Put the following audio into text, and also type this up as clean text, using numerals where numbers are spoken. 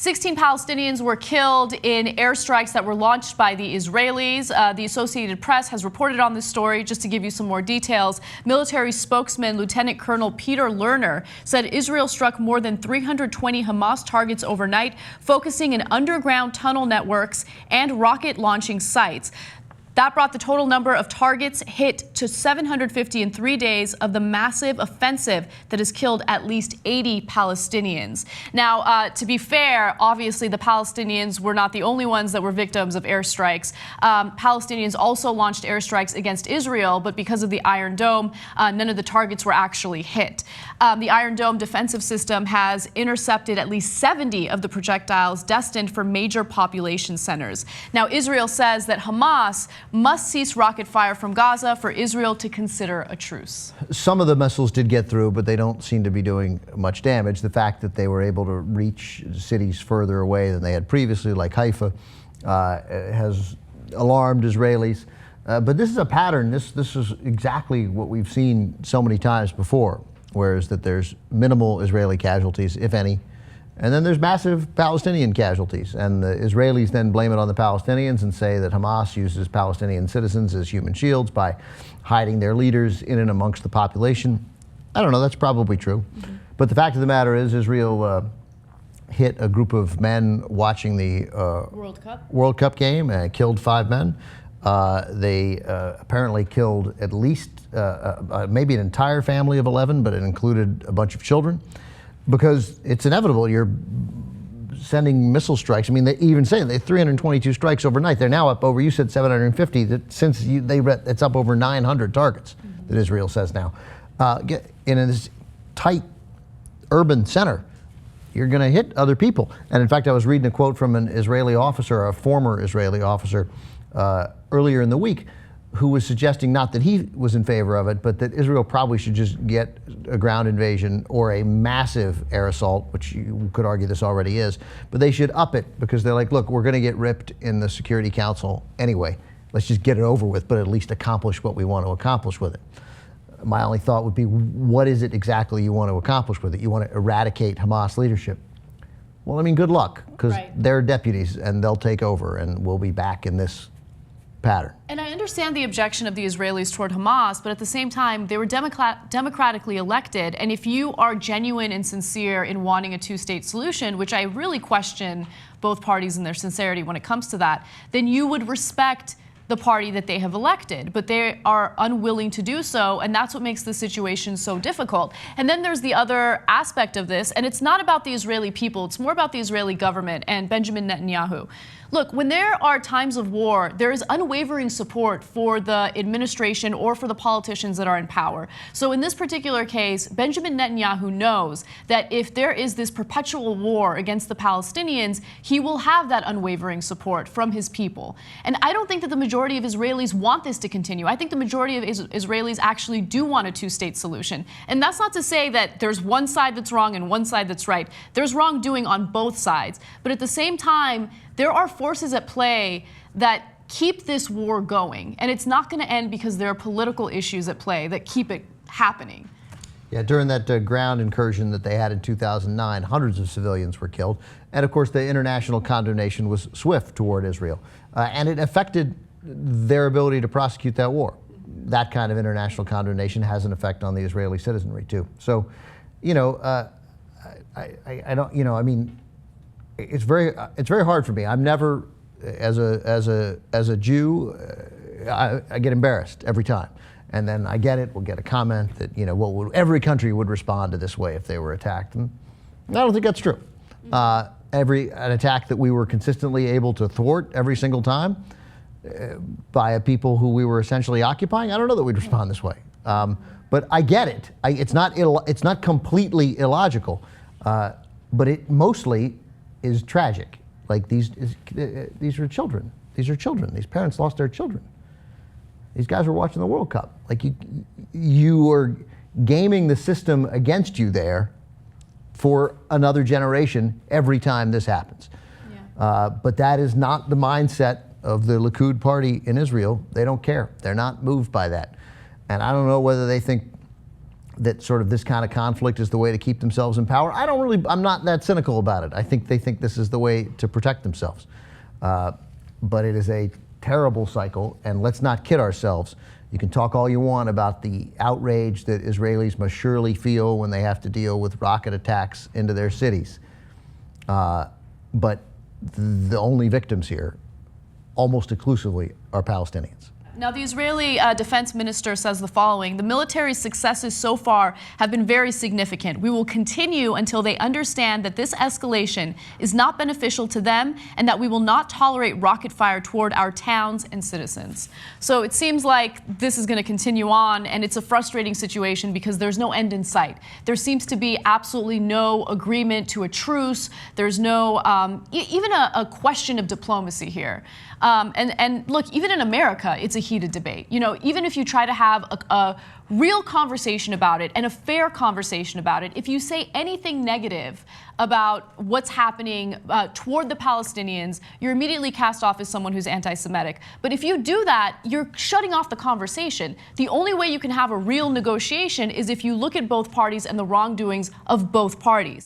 16 Palestinians were killed in airstrikes that were launched by the Israelis. The Associated Press has reported on this story. Just to give you some more details, military spokesman Lieutenant Colonel Peter Lerner said Israel struck more than 320 Hamas targets overnight, focusing in underground tunnel networks and rocket launching sites. That brought the total number of targets hit to 750 in 3 days of the massive offensive that has killed at least 80 Palestinians. Now, to be fair, obviously the Palestinians were not the only ones that were victims of airstrikes. Palestinians also launched airstrikes against Israel, but because of the Iron Dome, none of the targets were actually hit. The Iron Dome defensive system has intercepted at least 70 of the projectiles destined for major population centers. Now, Israel says that Hamas must cease rocket fire from Gaza for Israel to consider a truce. Some of the missiles did get through, but they don't seem to be doing much damage. The fact that they were able to reach cities further away than they had previously, like Haifa, has alarmed Israelis. But this is a pattern. This is exactly what we've seen so many times before, whereas that there's minimal Israeli casualties, if any, and then there's massive Palestinian casualties. And the Israelis then blame it on the Palestinians and say that Hamas uses Palestinian citizens as human shields by hiding their leaders in and amongst the population. I don't know, that's probably true. Mm-hmm. But the fact of the matter is Israel hit a group of men watching the World Cup game and killed 5 men. They apparently killed at least maybe an entire family of 11, but it included a bunch of children. Because it's inevitable, you're sending missile strikes. I mean, they even say they 322 strikes overnight. They're now up over, you said 750, that since it's up over 900 targets, that Israel says now. In this tight urban center, you're gonna hit other people. And in fact, I was reading a quote from an Israeli officer, a former Israeli officer, earlier in the week, who was suggesting not that he was in favor of it, but that Israel probably should just get a ground invasion or a massive air assault, which you could argue this already is, but they should up it because they're like, look, we're going to get ripped in the Security Council anyway. Let's just get it over with, but at least accomplish what we want to accomplish with it. My only thought would be, what is it exactly you want to accomplish with it? You want to eradicate Hamas leadership. Well, I mean, good luck, because they're deputies and they'll take over and we'll be back in this pattern. And I understand the objection of the Israelis toward Hamas, but at the same time, they were democratically elected. And if you are genuine and sincere in wanting a two-state solution, which I really question both parties and their sincerity when it comes to that, then you would respect the party that they have elected, but they are unwilling to do so, and that's what makes the situation so difficult. And then there's the other aspect of this, and it's not about the Israeli people, it's more about the Israeli government and Benjamin Netanyahu. Look, when there are times of war, there is unwavering support for the administration or for the politicians that are in power. So in this particular case, Benjamin Netanyahu knows that if there is this perpetual war against the Palestinians, he will have that unwavering support from his people. And I don't think that the majority of Israelis want this to continue. I think the majority of Israelis actually do want a two-state solution. And that's not to say that there's one side that's wrong and one side that's right. There's wrongdoing on both sides. But at the same time, there are forces at play that keep this war going. And it's not going to end because there are political issues at play that keep it happening. Yeah, during that ground incursion that they had in 2009, hundreds of civilians were killed. And of course, the international condemnation was swift toward Israel. And it affected their ability to prosecute that war. That kind of international condemnation has an effect on the Israeli citizenry, too. So, you know, I don't, you know, I mean, it's very hard for me. I'm never, as a Jew, I get embarrassed every time, and then I get it. We'll get a comment that, you know, every country would respond to this way if they were attacked, and I don't think that's true. An attack that we were consistently able to thwart every single time by a people who we were essentially occupying, I don't know that we'd respond this way. But I get it. It's not completely illogical, but it mostly is tragic. Like these are children. These are children. These parents lost their children. These guys were watching the World Cup. Like you are gaming the system against you there for another generation every time this happens. Yeah. But that is not the mindset of the Likud party in Israel. They don't care. They're not moved by that. And I don't know whether they think that sort of this kind of conflict is the way to keep themselves in power. I'm not that cynical about it. I think they think this is the way to protect themselves. But it is a terrible cycle, and let's not kid ourselves. You can talk all you want about the outrage that Israelis must surely feel when they have to deal with rocket attacks into their cities. But the only victims here, almost exclusively, are Palestinians. Now, the Israeli defense minister says the following: the military's successes so far have been very significant. We will continue until they understand that this escalation is not beneficial to them and that we will not tolerate rocket fire toward our towns and citizens. So it seems like this is going to continue on, and it's a frustrating situation because there's no end in sight. There seems to be absolutely no agreement to a truce. There's no even a question of diplomacy here. And look, even in America, it's a heated debate. You know, even if you try to have a real conversation about it and a fair conversation about it, if you say anything negative about what's happening toward the Palestinians, you're immediately cast off as someone who's anti-Semitic. But if you do that, you're shutting off the conversation. The only way you can have a real negotiation is if you look at both parties and the wrongdoings of both parties.